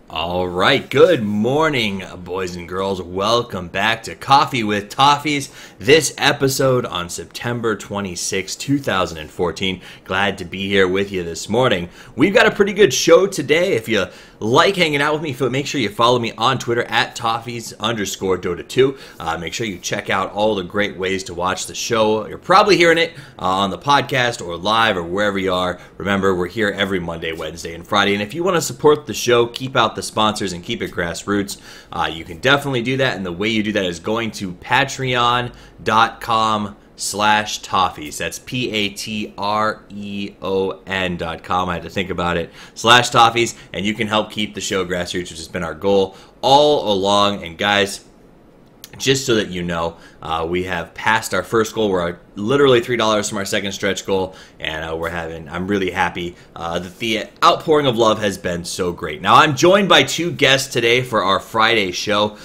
All right, good morning, boys and girls. Welcome back to Coffee with Toffees. This episode on September 26, 2014. Glad to be here with you this morning. We've got a pretty good show today. If you like hanging out with me, make sure you follow me on Twitter at Toffees_Dota2. Make sure you check out all the great ways to watch the show. You're probably hearing it on the podcast or live or wherever you are. Remember, we're here every Monday, Wednesday, and Friday. And if you want to support the show, keep out the sponsors and keep it grassroots, you can definitely do that. And the way you do that is going to patreon.com/Toffees. That's Patreon.com. I had to think about it. /Toffees. And you can help keep the show grassroots, which has been our goal all along. And guys, just so that you know, we have passed our first goal. We're literally $3 from our second stretch goal, and I'm really happy that the outpouring of love has been so great. Now, I'm joined by two guests today for our Friday show.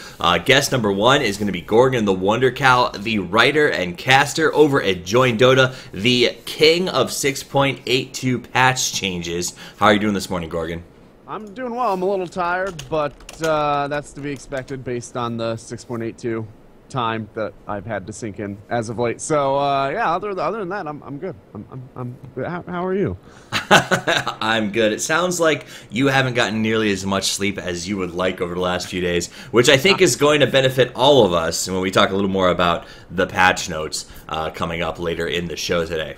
Guest number one is going to be Gorgon the Wonder Cow, the writer and caster over at Join Dota, the king of 6.82 patch changes. How are you doing this morning, Gorgon? I'm doing well. I'm a little tired, but that's to be expected based on the 6.82 time that I've had to sink in as of late. So yeah, other than that, I'm good. I'm good. How are you? I'm good. It sounds like you haven't gotten nearly as much sleep as you would like over the last few days, which I think is going to benefit all of us when we talk a little more about the patch notes coming up later in the show today.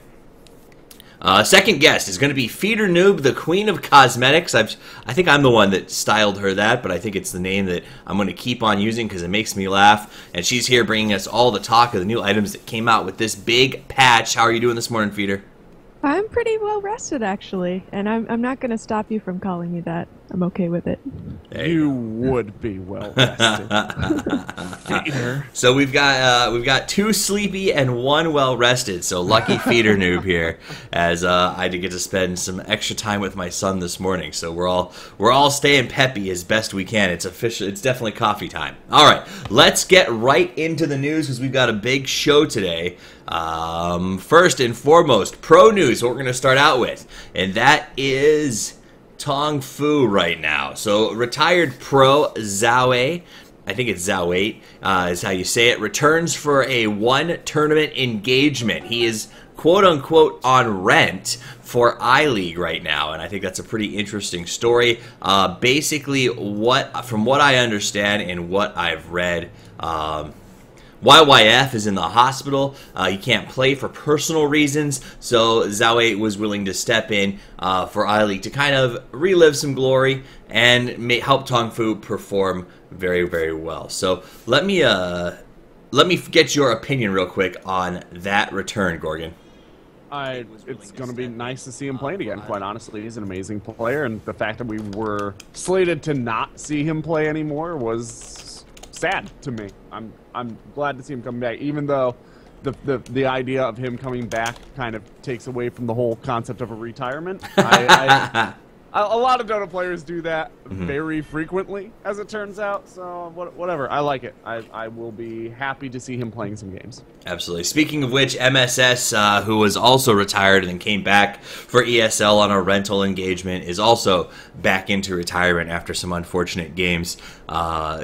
Second guest is going to be Feedernoob, the Queen of Cosmetics. I think I'm the one that styled her that, but I think it's the name that I'm going to keep on using because it makes me laugh. And she's here bringing us all the talk of the new items that came out with this big patch. How are you doing this morning, Feeder? I'm pretty well rested, actually, and I'm not going to stop you from calling me that. I'm okay with it. You would be well rested. So we've got two sleepy and one well rested. So lucky Feedernoob here, as I did get to spend some extra time with my son this morning. So we're all staying peppy as best we can. It's official. It's definitely coffee time. All right, let's get right into the news because we've got a big show today. First and foremost, pro news. What we're going to start out with, and that is Tong Fu right now. So retired pro Zhao, I think it's Zhao 8 is how you say it, returns for a one tournament engagement. He is quote unquote on rent for I-League right now, and I think that's a pretty interesting story. Basically, from what I understand and what I've read, YYF is in the hospital. He can't play for personal reasons, so Zhao was willing to step in for I-League to kind of relive some glory and help Tong Fu perform very, very well. So let me get your opinion real quick on that return, Gorgon. It's going to be nice to see him playing again, quite honestly. He's an amazing player, and the fact that we were slated to not see him play anymore was sad to me. I'm glad to see him come back, even though the idea of him coming back kind of takes away from the whole concept of a retirement. A lot of Dota players do that very frequently, as it turns out. So whatever, I like it. I will be happy to see him playing some games. Absolutely. Speaking of which, MSS, who was also retired and then came back for ESL on a rental engagement, is also back into retirement after some unfortunate games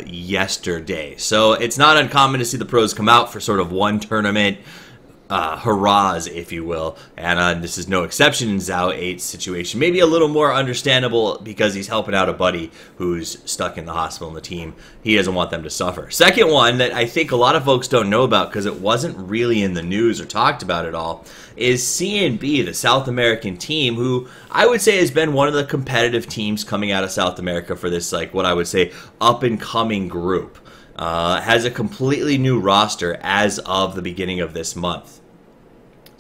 yesterday. So it's not uncommon to see the pros come out for sort of one tournament hurrahs, if you will, and this is no exception in Zhao 8's situation. Maybe a little more understandable because he's helping out a buddy who's stuck in the hospital in the team. He doesn't want them to suffer. Second one that I think a lot of folks don't know about because it wasn't really in the news or talked about at all is CNB, the South American team, who I would say has been one of the competitive teams coming out of South America for this, like, what I would say up-and-coming group. Has a completely new roster as of the beginning of this month.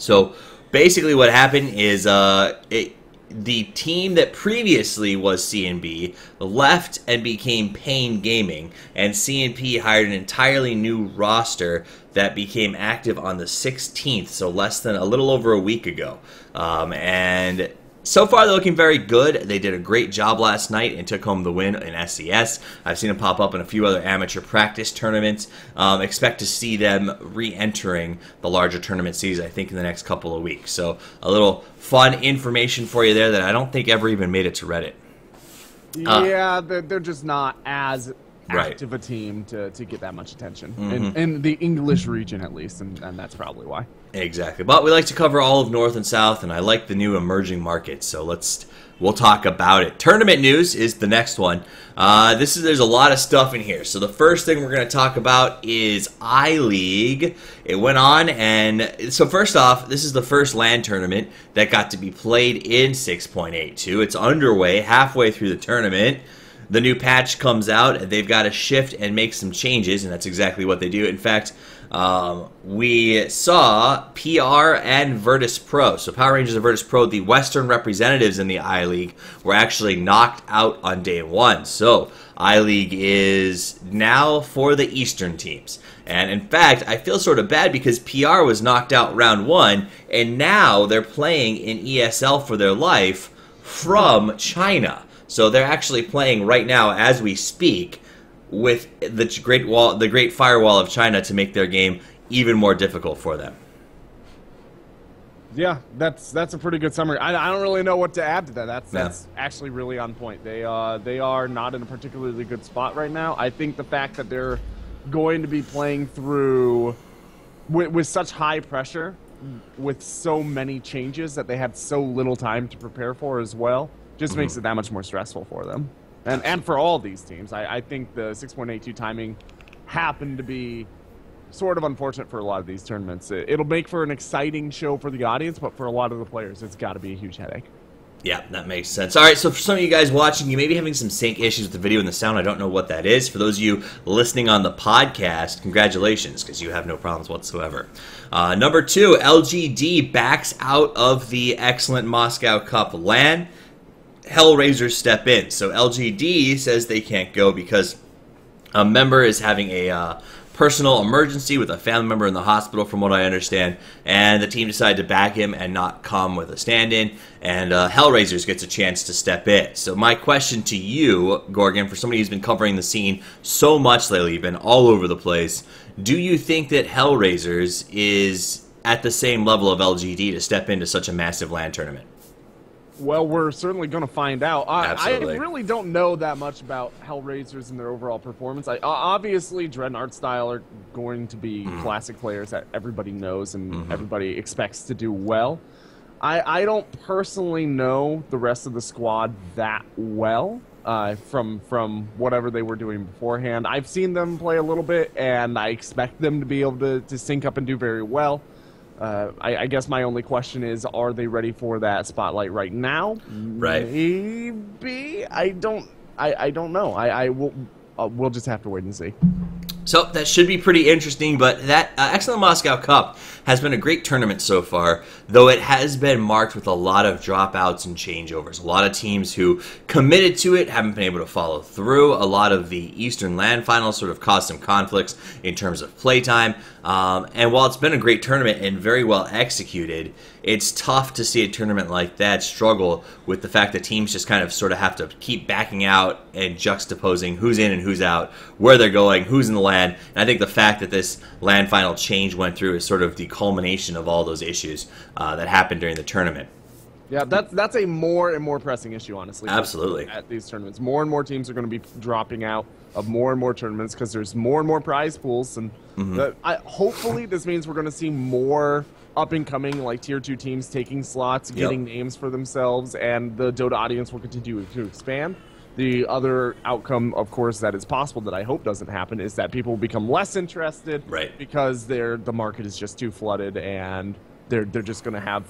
So basically what happened is the team that previously was CNB left and became Pain Gaming, and CNP hired an entirely new roster that became active on the 16th, so a little over a week ago. And so far, they're looking very good. They did a great job last night and took home the win in SCS. I've seen them pop up in a few other amateur practice tournaments. Expect to see them re-entering the larger tournament series, I think, in the next couple of weeks. So a little fun information for you there that I don't think ever even made it to Reddit. Yeah, they're just not as Right. active a team to get that much attention Mm-hmm. in the English region at least, and that's probably why. Exactly. But we like to cover all of North and South, and I like the new emerging markets, so we'll talk about it. Tournament news is the next one. There's a lot of stuff in here. So the first thing we're going to talk about is I-League. It went on, and so first off, this is the first LAN tournament that got to be played in 6.82. It's underway, halfway through the tournament. The new patch comes out, and they've got to shift and make some changes, and that's exactly what they do. In fact, we saw PR and Virtus Pro. So Power Rangers and Virtus Pro, the Western representatives in the I-League, were actually knocked out on day one. So I-League is now for the Eastern teams. And in fact, I feel sort of bad because PR was knocked out round one, and now they're playing in ESL for their life from China. So they're actually playing right now as we speak with the Great Firewall of China to make their game even more difficult for them. Yeah, that's a pretty good summary. I don't really know what to add to that. That's actually really on point. They are not in a particularly good spot right now. I think the fact that they're going to be playing through with such high pressure, with so many changes that they had so little time to prepare for as well, just makes it that much more stressful for them. And for all these teams, I think the 6.82 timing happened to be sort of unfortunate for a lot of these tournaments. It'll make for an exciting show for the audience, but for a lot of the players, it's got to be a huge headache. Yeah, that makes sense. All right, so for some of you guys watching, you may be having some sync issues with the video and the sound. I don't know what that is. For those of you listening on the podcast, congratulations, because you have no problems whatsoever. Number 2, LGD backs out of the excellent Moscow Cup LAN. Hellraisers step in. So LGD says they can't go because a member is having a personal emergency with a family member in the hospital, from what I understand, and the team decided to back him and not come with a stand-in, and Hellraisers gets a chance to step in. So my question to you, Gorgon, for somebody who's been covering the scene so much lately, you've been all over the place, do you think that Hellraisers is at the same level of LGD to step into such a massive LAN tournament? Well, we're certainly going to find out. I really don't know that much about Hellraisers and their overall performance. Obviously, Dread and Artstyle are going to be classic players that everybody knows and everybody expects to do well. I don't personally know the rest of the squad that well from whatever they were doing beforehand. I've seen them play a little bit, and I expect them to be able to sync up and do very well. I guess my only question is, are they ready for that spotlight right now? Right. Maybe. I don't know. We'll just have to wait and see. So that should be pretty interesting, but that Excellent Moscow Cup has been a great tournament so far, though it has been marked with a lot of dropouts and changeovers. A lot of teams who committed to it haven't been able to follow through. A lot of the Eastern LAN finals sort of caused some conflicts in terms of playtime. And while it's been a great tournament and very well executed, it's tough to see a tournament like that struggle with the fact that teams just kind of sort of have to keep backing out and juxtaposing who's in and who's out, where they're going, who's in the LAN. And I think the fact that this LAN final change went through is sort of the culmination of all those issues that happened during the tournament. Yeah, that's a more and more pressing issue, honestly. Absolutely. At these tournaments, more and more teams are going to be dropping out of more and more tournaments because there's more and more prize pools, and hopefully this means we're going to see more up-and-coming, like, Tier 2 teams taking slots, getting names for themselves, and the Dota audience will continue to expand. The other outcome, of course, that is possible that I hope doesn't happen is that people will become less interested because the market is just too flooded, and they're just going to have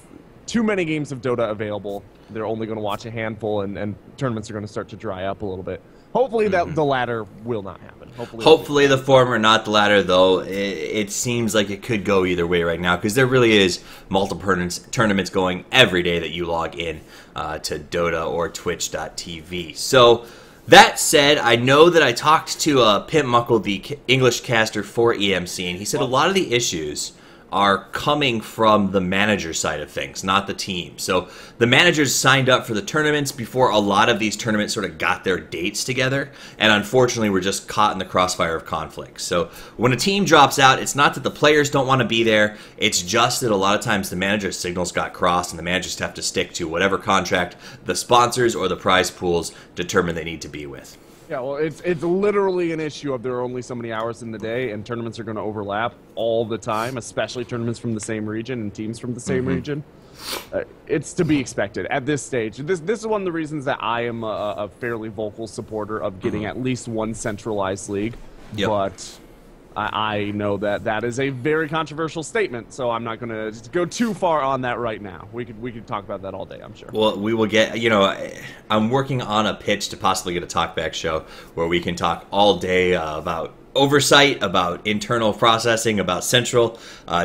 too many games of Dota available. They're only going to watch a handful, and tournaments are going to start to dry up a little bit. Hopefully that the latter will not happen. Hopefully the former, not the latter, though. It seems like it could go either way right now because there really is multiple tournaments going every day that you log in to Dota or Twitch.tv. So that said, I know that I talked to Pimp Muckle, the English caster for EMC, and he said a lot of the issues are coming from the manager side of things, not the team. So the managers signed up for the tournaments before a lot of these tournaments sort of got their dates together, and unfortunately we're just caught in the crossfire of conflict. So when a team drops out, it's not that the players don't want to be there, it's just that a lot of times the manager's signals got crossed and the managers have to stick to whatever contract the sponsors or the prize pools determine they need to be with. Yeah, well, it's literally an issue of there are only so many hours in the day, and tournaments are going to overlap all the time, especially tournaments from the same region and teams from the same region. It's to be expected at this stage. This is one of the reasons that I am a fairly vocal supporter of getting at least one centralized league. Yep. But I know that that is a very controversial statement, so I'm not going to go too far on that right now. We could talk about that all day, I'm sure. Well, we will get, you know, I'm working on a pitch to possibly get a talkback show where we can talk all day about oversight, about internal processing, about central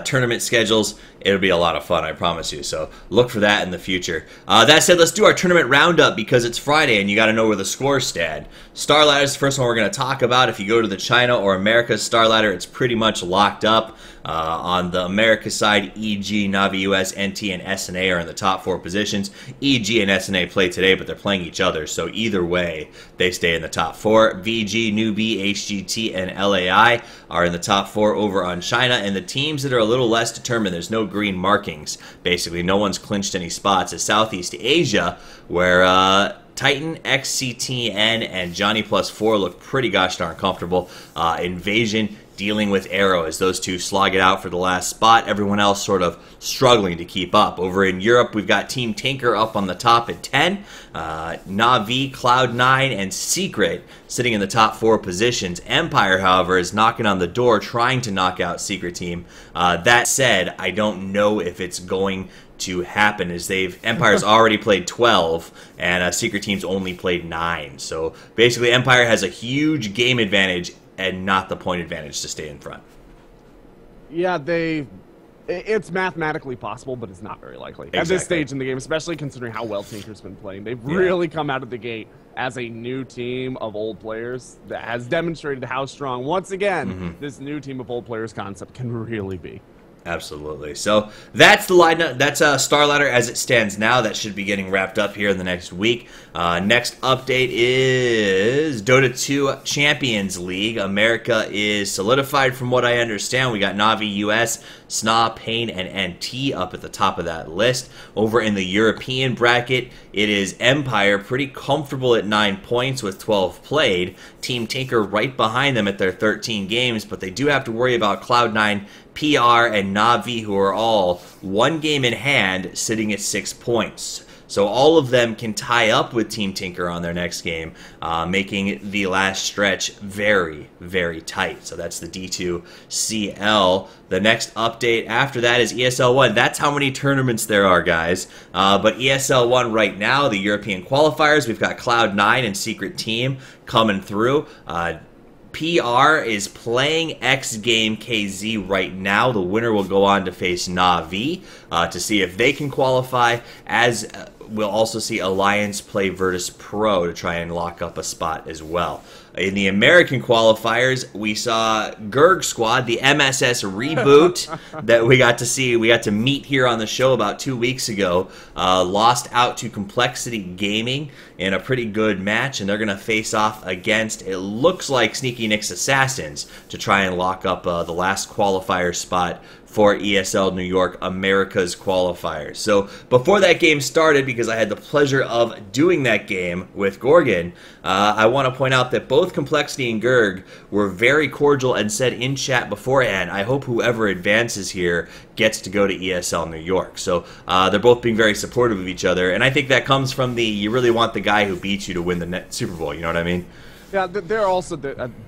tournament schedules. It'll be a lot of fun, I promise you. So look for that in the future. That said, let's do our tournament roundup because it's Friday and you got to know where the scores stand. Star Ladder is the first one we're going to talk about. If you go to the China or America Star Ladder, it's pretty much locked up. On the America side, EG, Navi US, NT, and SNA are in the top 4 positions. EG and SNA play today, but they're playing each other, so either way, they stay in the top 4. VG, Newbie, HGT, and LAI are in the top 4 over on China, and the teams that are a little less determined, there's no green markings, basically. No one's clinched any spots. Is Southeast Asia, where Titan, XCTN, and Johnny Plus 4 look pretty gosh darn comfortable. Invasion dealing with Arrow as those two slog it out for the last spot. Everyone else sort of struggling to keep up. Over in Europe, we've got Team Tinker up on the top at 10. Na'Vi, Cloud9, and Secret sitting in the top 4 positions. Empire, however, is knocking on the door, trying to knock out Secret Team. That said, I don't know if it's going to happen, as Empire's already played 12 and Secret Team's only played 9. So basically Empire has a huge game advantage and not the point advantage to stay in front. Yeah, it's mathematically possible, but it's not very likely. Exactly. At this stage in the game, especially considering how well Tinker's been playing. They've really come out of the gate as a new team of old players that has demonstrated how strong, once again, this new team of old players concept can really be. Absolutely. So that's the lineup. That's Star Ladder as it stands now. That should be getting wrapped up here in the next week. Next update is Dota 2 Champions League. America is solidified from what I understand. We got Navi US, SNA, Pain, and NT up at the top of that list. Over in the European bracket, it is Empire, pretty comfortable at 9 points with 12 played. Team Tinker right behind them at their 13 games, but they do have to worry about Cloud9, PR, and Na'Vi, who are all 1 game in hand, sitting at 6 points. So all of them can tie up with Team Tinker on their next game, making the last stretch very, very tight. So that's the D2CL. The next update after that is ESL 1. That's how many tournaments there are, guys. But ESL 1 right now, the European qualifiers, we've got Cloud9 and Secret Team coming through. PR is playing X Game KZ right now. The winner will go on to face Na'Vi to see if they can qualify, as we'll also see Alliance play Virtus Pro to try and lock up a spot as well. In the American qualifiers, we saw Gerg Squad, the MSS reboot that we got to see. We got to meet here on the show about 2 weeks ago. Lost out to Complexity Gaming in a pretty good match, and they're going to face off against, it looks like, Sneaky Nick's Assassins to try and lock up the last qualifier spot for ESL New York America's qualifiers. So before that game started, because I had the pleasure of doing that game with Gorgon, I want to point out that both Complexity and Gerg were very cordial and said in chat beforehand, I hope whoever advances here gets to go to ESL New York. So they're both being very supportive of each other, and I think that comes from you really want the guy who beats you to win the Super Bowl, you know what I mean? Yeah, they're also,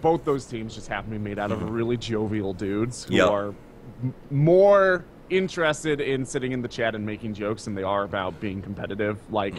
both those teams just happen to be made out of really jovial dudes who are more interested in sitting in the chat and making jokes than they are about being competitive, like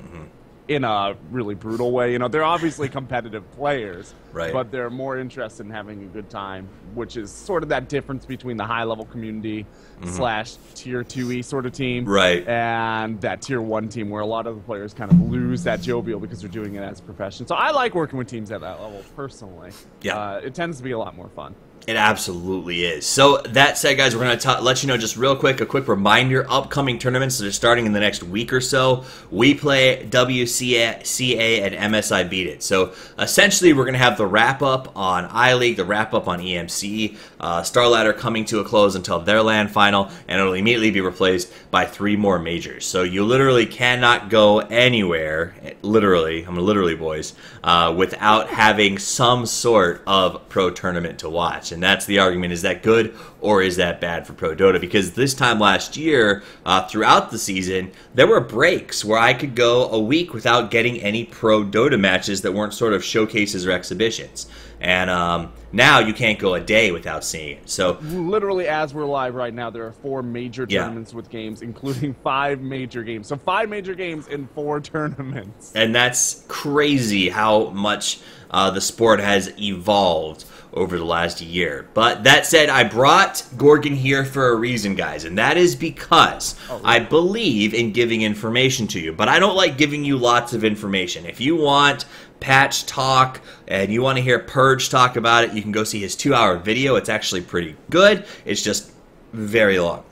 in a really brutal way. You know, they're obviously competitive players, right, but they're more interested in having a good time, which is sort of that difference between the high-level community slash Tier 2E sort of team, right, and that Tier 1 team where a lot of the players kind of lose that jovial because they're doing it as a profession. So I like working with teams at that level, personally. Yeah. It tends to be a lot more fun. It absolutely is. So that said, guys, we're going to let you know just real quick, a quick reminder, upcoming tournaments that are starting in the next week or so. We play WCA and MSI Beat It. So essentially, we're going to have the wrap-up on iLeague, the wrap-up on EMC, Star Ladder coming to a close until their LAN final, and it'll immediately be replaced by 3 more majors. So you literally cannot go anywhere, literally, I'm literally, boys, without having some sort of pro tournament to watch. And that's the argument, is that good or is that bad for Pro Dota? Because this time last year, throughout the season, there were breaks where I could go a week without getting any Pro Dota matches that weren't sort of showcases or exhibitions. And now you can't go a day without seeing it. So literally, as we're live right now, there are 4 major tournaments with games, including 5 major games. So 5 major games in 4 tournaments. And that's crazy how much the sport has evolved over the last year. But that said, I brought Gorgon here for a reason, guys, and that is because I believe in giving information to you, but I don't like giving you lots of information. If you want patch talk and you want to hear Purge talk about it, you can go see his 2-hour video. It's actually pretty good. It's just very long.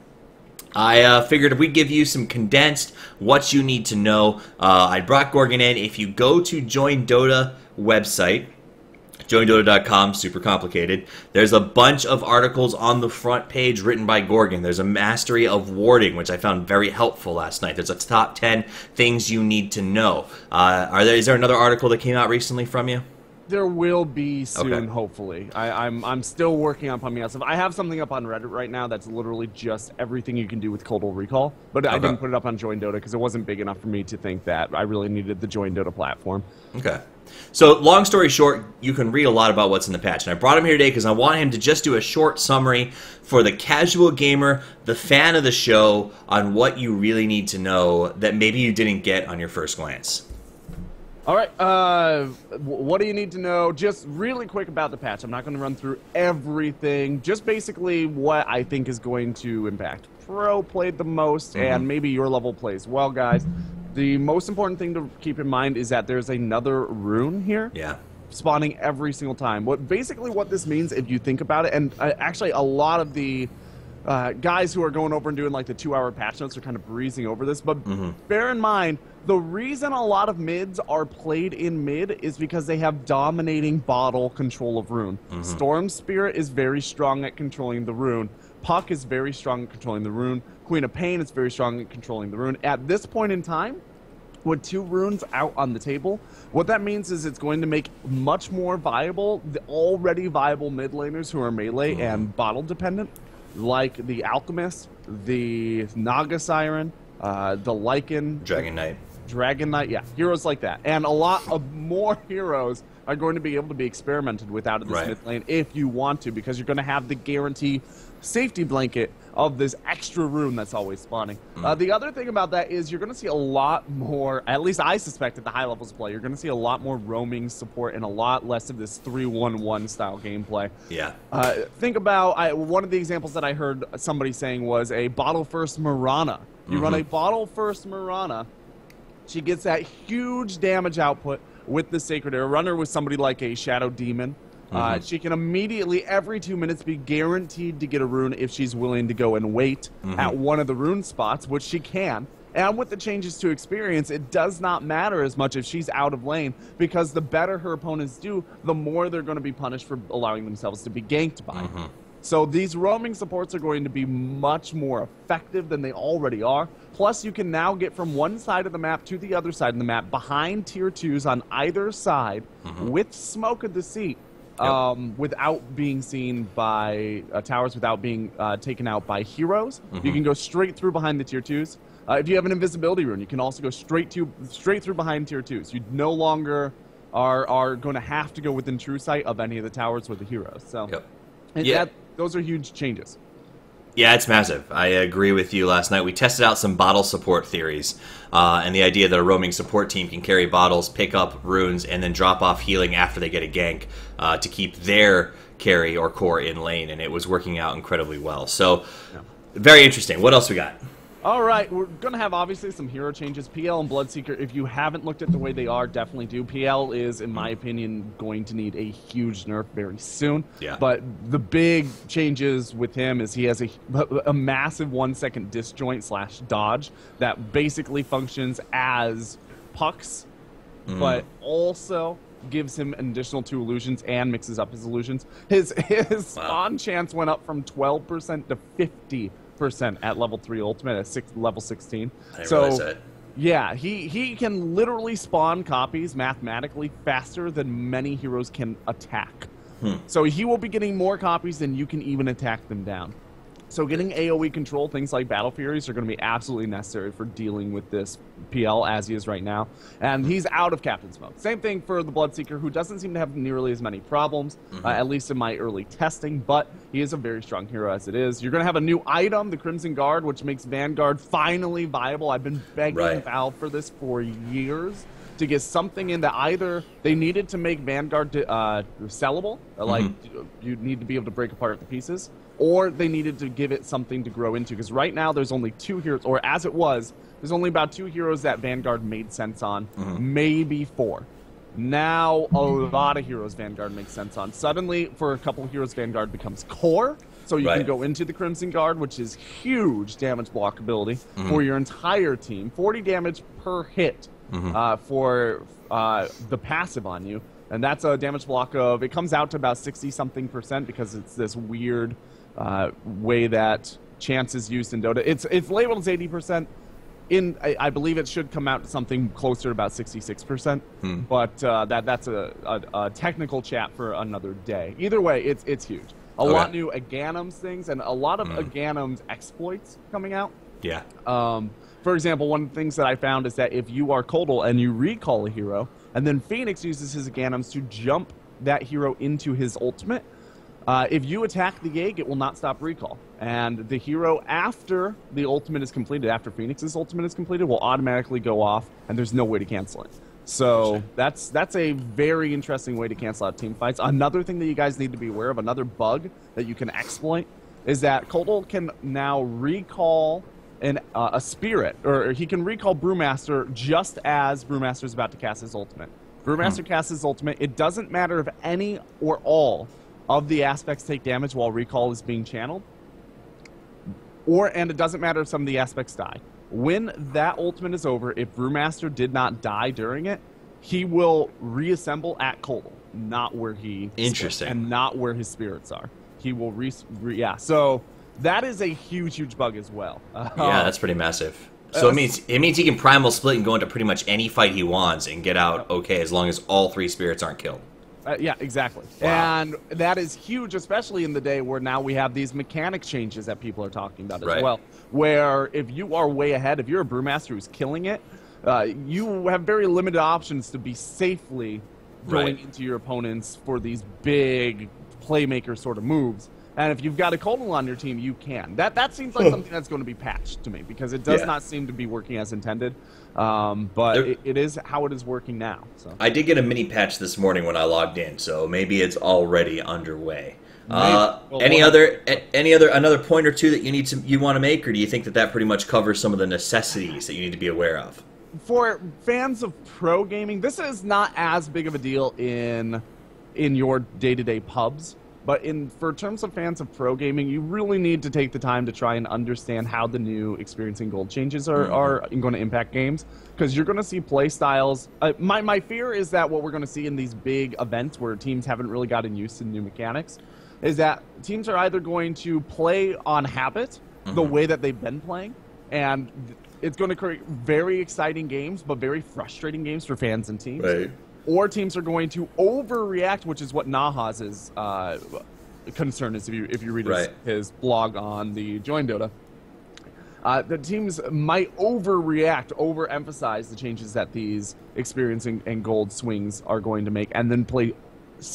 I figured if we give you some condensed what you need to know, I brought Gorgon in. If you go to Join Dota website, joindota.com, super complicated. There's a bunch of articles on the front page written by Gorgon. There's a mastery of warding, which I found very helpful last night. There's a top 10 things you need to know. Is there another article that came out recently from you? There will be soon, hopefully. I'm still working on pumping out stuff. I have something up on Reddit right now that's literally just everything you can do with Total Recall, but I didn't put it up on Join Dota because it wasn't big enough for me to think that I really needed the Join Dota platform. Okay. So, long story short, you can read a lot about what's in the patch. And I brought him here today because I want him to just do a short summary for the casual gamer, the fan of the show, on what you really need to know that maybe you didn't get on your first glance. All right, what do you need to know? Just really quick about the patch. I'm not going to run through everything. Just basically what I think is going to impact. Pro played the most, and maybe your level plays well, guys. The most important thing to keep in mind is that there's another rune here. Yeah. Spawning every single time. Basically what this means, if you think about it, and actually a lot of the guys who are going over and doing like the 2-hour patch notes are kind of breezing over this, but bear in mind, the reason a lot of mids are played in mid is because they have dominating bottle control of rune. Storm Spirit is very strong at controlling the rune. Puck is very strong at controlling the rune. Queen of Pain is very strong at controlling the rune. At this point in time, with 2 runes out on the table, what that means is it's going to make much more viable the already viable mid laners who are melee and bottle dependent, like the Alchemist, the Naga Siren, the Lycan, Dragon Knight, yeah, heroes like that. And a lot of more heroes are going to be able to be experimented with out of this mid lane if you want to, because you're going to have the guarantee safety blanket of this extra rune that's always spawning. The other thing about that is you're going to see a lot more, at least I suspect at the high levels of play, you're going to see a lot more roaming support and a lot less of this 3-1-1 style gameplay. Yeah. Think about, one of the examples that I heard somebody saying was a bottle first Mirana. You run a bottle first Mirana, she gets that huge damage output with the Sacred Air. Runner with somebody like a Shadow Demon. She can immediately, every 2 minutes, be guaranteed to get a rune if she's willing to go and wait at one of the rune spots, which she can. And with the changes to experience, it does not matter as much if she's out of lane, because the better her opponents do, the more they're going to be punished for allowing themselves to be ganked by. So these roaming supports are going to be much more effective than they already are. Plus, you can now get from one side of the map to the other side of the map behind tier 2s on either side with Smoke of Deceit. Without being seen by towers, without being taken out by heroes. You can go straight through behind the tier 2s. If you have an invisibility rune, you can also go straight through behind tier 2s. You no longer are going to have to go within true sight of any of the towers or the heroes. So, those are huge changes. Yeah, it's massive. I agree with you. Last night we tested out some bottle support theories, and the idea that a roaming support team can carry bottles, pick up runes, and then drop off healing after they get a gank to keep their carry or core in lane, and it was working out incredibly well. So, very interesting. What else we got? All right, we're going to have obviously some hero changes. PL and Bloodseeker, if you haven't looked at the way they are, definitely do. PL is, in my opinion, going to need a huge nerf very soon. Yeah. But the big changes with him is he has a massive 1-second disjoint / dodge that basically functions as pucks, but also gives him an additional 2 illusions and mixes up his illusions. His spawn chance went up from 12% to 50% at level 3 ultimate at level 16. I didn't realize that. Yeah, he can literally spawn copies mathematically faster than many heroes can attack. So he will be getting more copies than you can even attack them down. So getting AoE control, things like Battle Furies, are going to be absolutely necessary for dealing with this PL as he is right now. And he's out of Captain's Mode. Same thing for the Bloodseeker, who doesn't seem to have nearly as many problems, at least in my early testing, but he is a very strong hero as it is. You're going to have a new item, the Crimson Guard, which makes Vanguard finally viable. I've been begging Valve for this for years, to get something in that either they needed to make Vanguard sellable, like you need to be able to break apart the pieces, or they needed to give it something to grow into, because right now there's only 2 heroes, or as it was, there's only about 2 heroes that Vanguard made sense on, maybe 4. Now a lot of heroes Vanguard makes sense on. Suddenly, for a couple of heroes, Vanguard becomes core, so you can go into the Crimson Guard, which is huge damage block ability for your entire team, 40 damage per hit for the passive on you. And that's a damage block of, it comes out to about 60-something% because it's this weird way that chance is used in Dota. It's labeled as 80%. I believe it should come out to something closer to about 66%. But that's a technical chat for another day. Either way, it's huge. A lot new Aghanim's things and a lot of Aghanim's exploits coming out. Yeah. For example, one of the things that I found is that if you are Kodal and you recall a hero, and then Phoenix uses his Aghanims to jump that hero into his ultimate, if you attack the egg, it will not stop recall. And the hero, after the ultimate is completed, after Phoenix's ultimate is completed, will automatically go off, and there's no way to cancel it. So that's a very interesting way to cancel out team fights. Another thing that you guys need to be aware of, another bug that you can exploit, is that Kodal can now recall a spirit, or he can recall Brewmaster just as Brewmaster is about to cast his ultimate. Brewmaster casts his ultimate. It doesn't matter if any or all of the aspects take damage while recall is being channeled, and it doesn't matter if some of the aspects die. When that ultimate is over, if Brewmaster did not die during it, he will reassemble at Kodal, not where he and not where his spirits are. He will so that is a huge bug as well. Yeah, that's pretty massive. So it means he can primal split and go into pretty much any fight he wants and get out okay as long as all 3 spirits aren't killed. Yeah, exactly. Wow. And that is huge, especially in the day where now we have these mechanic changes that people are talking about as well. Where if you are way ahead, if you're a Brewmaster who's killing it, you have very limited options to be safely going into your opponents for these big playmaker sort of moves. And if you've got a Kodal on your team, you can. That seems like something that's going to be patched to me, because it does not seem to be working as intended. But it is how it is working now. So I did get a mini patch this morning when I logged in, so maybe it's already underway. Another point or two that you want to make, or do you think that pretty much covers some of the necessities that you need to be aware of? For fans of pro gaming, this is not as big of a deal in your day-to-day pubs. But for terms of fans of pro gaming, you really need to take the time to try and understand how the new experiencing gold changes are going to impact games, because you're going to see play styles. My fear is that what we're going to see in these big events where teams haven't really gotten used to new mechanics is that teams are either going to play on habit the way that they've been playing, and it's going to create very exciting games but very frustrating games for fans and teams. Or teams are going to overreact, which is what Nahaz's concern is if you read his blog on the Join Dota. The teams might overreact, overemphasize the changes that these experiencing and gold swings are going to make, and then play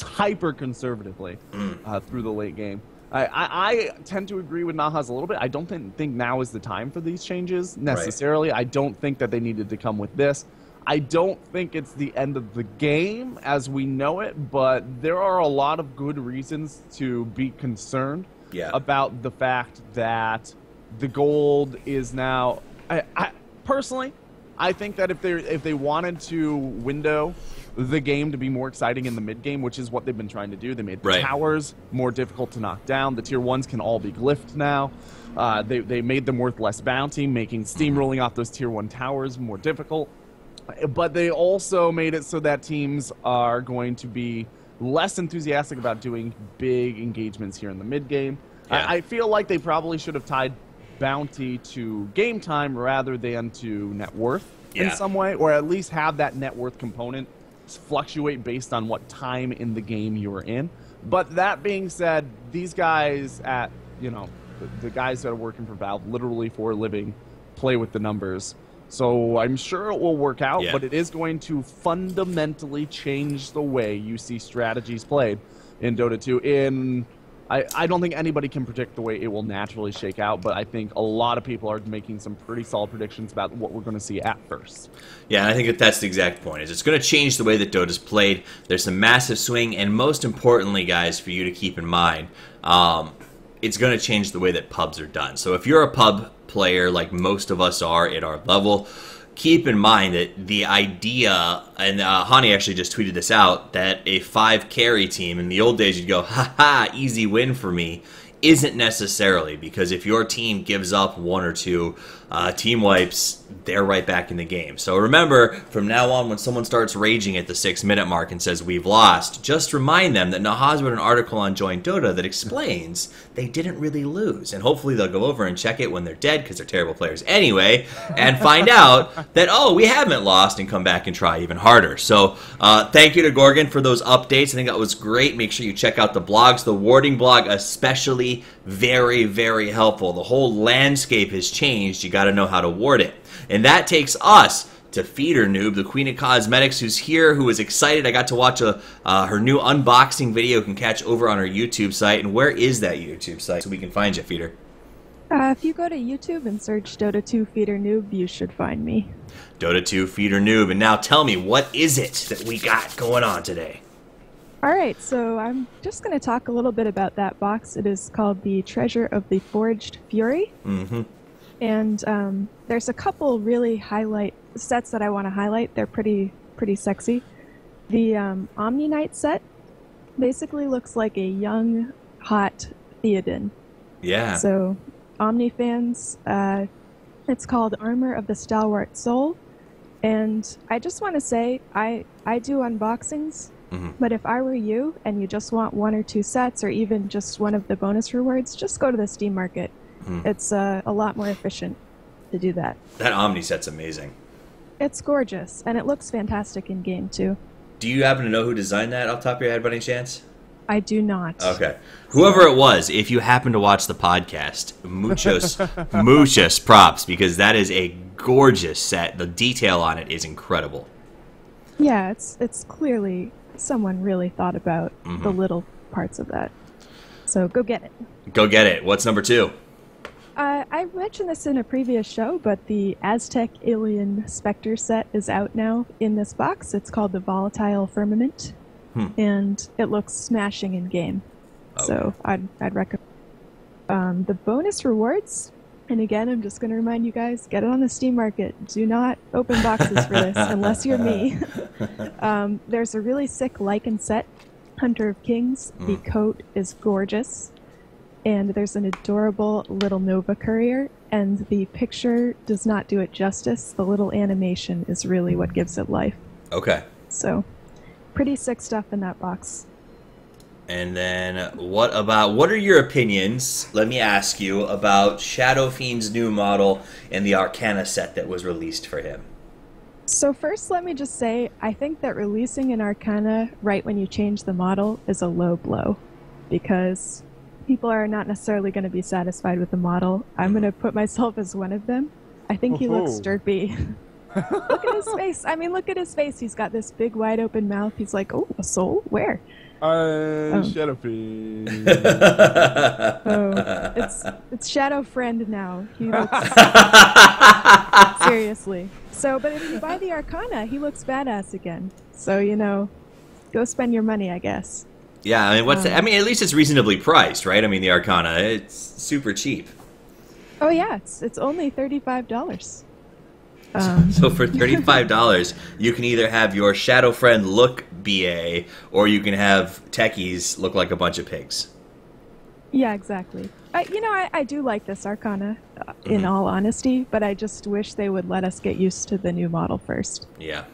hyper conservatively through the late game. I tend to agree with Nahaz a little bit. I don't think now is the time for these changes necessarily. I don't think that they needed to come with this. I don't think it's the end of the game as we know it, but there are a lot of good reasons to be concerned about the fact that The gold is now. I personally, I think that if they wanted to window the game to be more exciting in the mid game, which is what they've been trying to do, they made the towers more difficult to knock down. The tier 1s can all be glyphed now. They made them worth less bounty, making steamrolling off those tier 1 towers more difficult. But they also made it so that teams are going to be less enthusiastic about doing big engagements here in the mid game. Yeah. I feel like they probably should have tied bounty to game time rather than to net worth in some way, or at least have that net worth component fluctuate based on what time in the game you're in. But that being said, these guys at, the guys that are working for Valve literally for a living play with the numbers. So I'm sure it will work out, but it is going to fundamentally change the way you see strategies played in Dota 2. I don't think anybody can predict the way it will naturally shake out, but I think a lot of people are making some pretty solid predictions about what we're going to see at first. Yeah, and I think that's the exact point. It's going to change the way that Dota's played. There's some massive swing, and most importantly, guys, for you to keep in mind, it's going to change the way that pubs are done. So if you're a pub player like most of us are at our level, keep in mind that the idea, and Hani actually just tweeted this out, that a 5 carry team, in the old days you'd go, ha, easy win for me, isn't necessarily, because if your team gives up 1 or 2 team wipes, they're right back in the game. So remember, from now on, when someone starts raging at the 6-minute mark and says we've lost, just remind them that Nahaz wrote an article on Join Dota that explains they didn't really lose. And hopefully they'll go over and check it when they're dead, because they're terrible players anyway, and find out that, oh, we haven't lost, and come back and try even harder. So thank you to Gorgon for those updates. I think that was great. Make sure you check out the blogs. The warding blog especially, very, very helpful. The whole landscape has changed. You got to know how to ward it. And that takes us to Feedernoob, the Queen of Cosmetics, who's here, who is excited. I got to watch her new unboxing video. You can catch over on her YouTube site. And where is that YouTube site so we can find you, Feeder? If you go to YouTube and search Dota 2 Feedernoob, you should find me. Dota 2 Feedernoob. And now tell me, what is it that we got going on today? Alright, so I'm just going to talk a little bit about that box. It is called the Treasure of the Forged Fury. Mm-hmm. And there's a couple really sets that I want to highlight. They're pretty sexy. The Omni Knight set basically looks like a young, hot Theoden. Yeah. So, Omni fans, it's called Armor of the Stalwart Soul. And I just want to say, I do unboxings. Mm-hmm. But if I were you and you just want 1 or 2 sets, or even just one of the bonus rewards, just go to the Steam Market. It's a lot more efficient to do that. That Omni set's amazing. It's gorgeous, and it looks fantastic in game too. Do you happen to know who designed that off the top of your head by any chance? I do not. Okay. Whoever it was, if you happen to watch the podcast, muchos props, because that is a gorgeous set. The detail on it is incredible. Yeah, it's clearly someone really thought about the little parts of that. So go get it. Go get it. What's number 2? I mentioned this in a previous show, but the Aztec Alien Spectre set is out now in this box. It's called the Volatile Firmament, and it looks smashing in game. Okay. So I'd recommend. The bonus rewards, and again, I'm just going to remind you guys, get it on the Steam Market. Do not open boxes for this unless you're me. There's a really sick Lycan set, Hunter of Kings. The coat is gorgeous. And there's an adorable little Nova Courier, and the picture does not do it justice. The little animation is really what gives it life. Okay. So, pretty sick stuff in that box. And then, what are your opinions, let me ask you, about Shadow Fiend's new model and the Arcana set that was released for him? So first, let me just say, I think that releasing an Arcana right when you change the model is a low blow, because people are not necessarily going to be satisfied with the model. I'm going to put myself as one of them. I think he looks derpy. Look at his face. I mean, look at his face. He's got this big, wide open mouth. He's like, oh, a soul? Where? Shadow Fiend. It's Shadow Friend now. He looks... Seriously. So, but if you buy the Arcana, he looks badass again. So, go spend your money, I guess. Yeah, I mean, at least it's reasonably priced, right? I mean, the Arcana, it's super cheap. Oh yeah, it's only $35. So for $35, you can either have your shadow friend look BA, or you can have techies look like a bunch of pigs. Yeah, exactly. I do like this Arcana, in all honesty, but I just wish they would let us get used to the new model first. Yeah.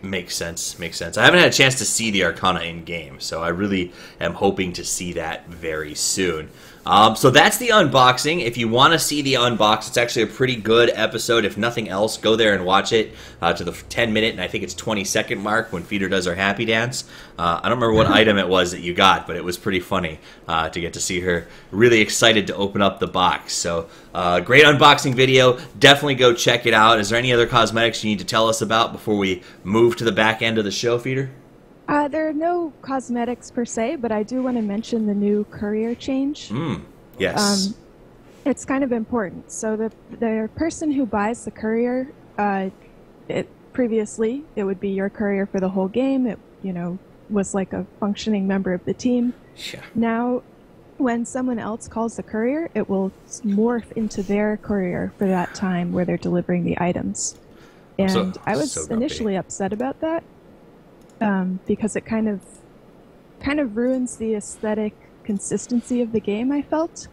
Makes sense. Makes sense. I haven't had a chance to see the Arcana in game, so I really am hoping to see that very soon. So that's the unboxing. If you want to see the unbox, it's actually a pretty good episode. If nothing else, go there and watch it to the 10-minute, and I think it's 20-second mark when Feeder does her happy dance. I don't remember what item it was that you got, but it was pretty funny to get to see her really excited to open up the box. So great unboxing video. Definitely go check it out. Is there any other cosmetics you need to tell us about before we move to the back end of the show, Feeder? There are no cosmetics per se, but I do want to mention the new courier change. Yes. It's kind of important. So the person who buys the courier, previously it would be your courier for the whole game. It was like a functioning member of the team. Yeah. Now, when someone else calls the courier, it will morph into their courier for that time where they're delivering the items. And I was initially upset about that. Because it kind of ruins the aesthetic consistency of the game, I felt.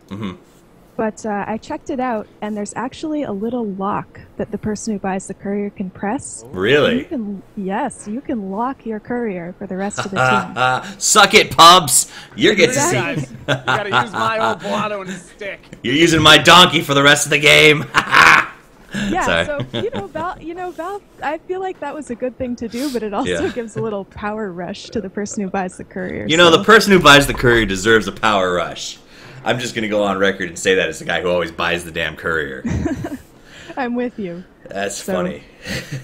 But I checked it out, and there's actually a little lock that the person who buys the courier can press. Really? Yes, you can lock your courier for the rest of the team. Suck it, pubs! You're getting to see. Guys, you gotta use my old blotto and stick. You're using my donkey for the rest of the game. Yeah, so Valve. I feel like that was a good thing to do, but it also gives a little power rush to the person who buys the courier. The person who buys the courier deserves a power rush. I'm just gonna go on record and say that as the guy who always buys the damn courier. I'm with you. That's funny.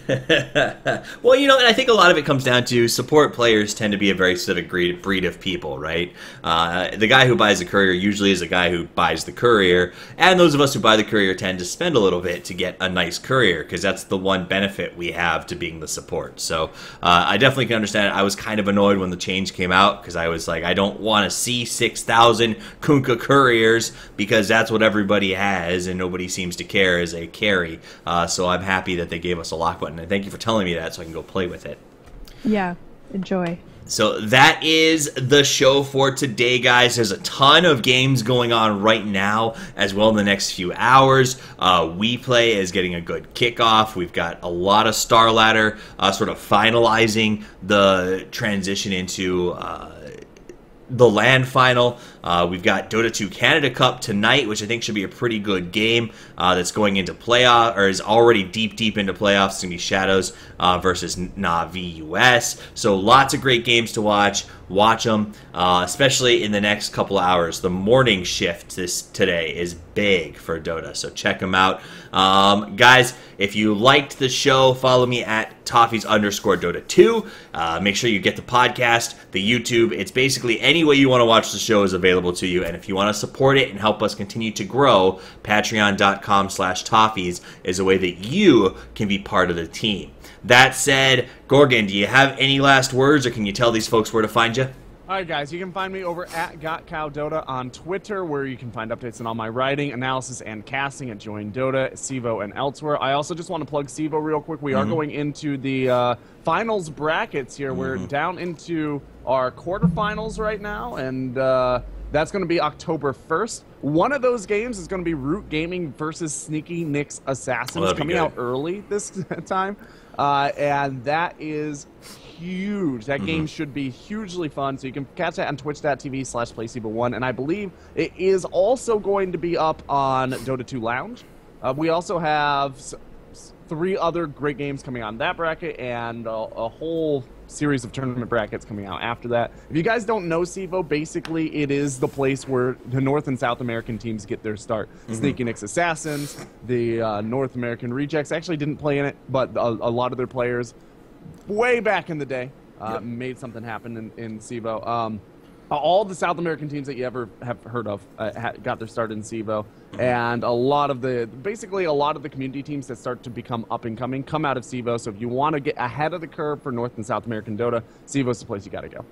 Well, and I think a lot of it comes down to support players tend to be a very specific breed of people, right? The guy who buys the courier usually is a guy who buys the courier, and those of us who buy the courier tend to spend a little bit to get a nice courier, because that's the one benefit we have to being the support. So I definitely can understand it. I was kind of annoyed when the change came out, because I was like, I don't want to see 6,000 Kunkka couriers, because that's what everybody has, and nobody seems to care as a carry. So I'm happy that they gave us a lock button, and thank you for telling me that so I can go play with it. Yeah, enjoy. So that is the show for today, guys. There's a ton of games going on right now as well in the next few hours. We Play is getting a good kickoff. We've got a lot of Star Ladder sort of finalizing the transition into the LAN final. We've got Dota 2 Canada Cup tonight, which I think should be a pretty good game that's going into playoff, or is already deep into playoffs. It's going to be Shadows versus Na'Vi US. So lots of great games to watch. Watch them, especially in the next couple of hours. The morning shift today is big for Dota, so check them out. Guys, if you liked the show, follow me at Toffees_Dota2. Make sure you get the podcast, the YouTube. It's basically any way you want to watch the show is available to you. And if you want to support it and help us continue to grow, patreon.com/Toffees is a way that you can be part of the team. That said, Gorgon, do you have any last words, or can you tell these folks where to find you? Alright guys, you can find me over at GotCowDota on Twitter, where you can find updates on all my writing, analysis, and casting at Join Dota, CEVO, and elsewhere. I also just want to plug CEVO real quick. We are going into the finals brackets here. We're down into our quarterfinals right now, and that's going to be October 1st. One of those games is going to be Root Gaming versus Sneaky Nick's Assassins, coming out early this time. And that is huge. That game should be hugely fun. So you can catch that on twitch.tv/PlaySeason1. And I believe it is also going to be up on Dota 2 Lounge. We also have 3 other great games coming on that bracket, and a whole series of tournament brackets coming out after that. If you guys don't know CEVO, basically it is the place where the North and South American teams get their start. Sneaky Nick's Assassins, the North American Rejects actually didn't play in it, but a lot of their players way back in the day made something happen in CEVO. All the South American teams that you ever have heard of got their start in CEVO, and a lot of the community teams that start to become up and coming come out of CEVO. So if you want to get ahead of the curve for North and South American Dota, CEVO's the place you got to go.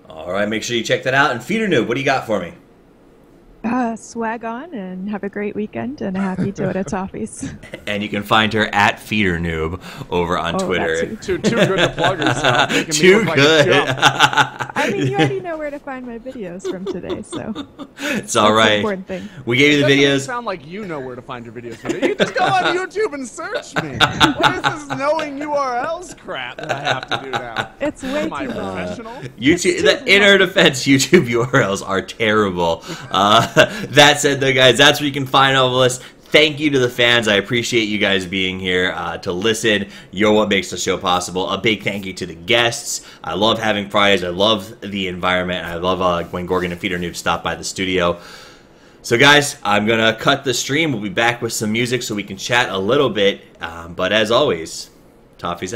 All right, make sure you check that out. And Feedernoob, what do you got for me? Swag on and have a great weekend and a happy Dota Toffees. And you can find her at Feedernoob over on Twitter. Too good to plug herself. Too good. I mean, you already know where to find my videos from today, so it's all right. That's the important thing. We gave you the videos. It sound like you know where to find your videos. You just go on YouTube and search me. What is this knowing URLs crap that I have to do now? It's way Am I too long. professional? YouTube, in our defense, YouTube URLs are terrible. That said, though, guys, that's where you can find all of us. Thank you to the fans. I appreciate you guys being here to listen. You're what makes the show possible. A big thank you to the guests. I love having Fridays. I love the environment. I love when Gorgon and Feedernoob stop by the studio. So, guys, I'm going to cut the stream. We'll be back with some music so we can chat a little bit. But as always, Toffees out.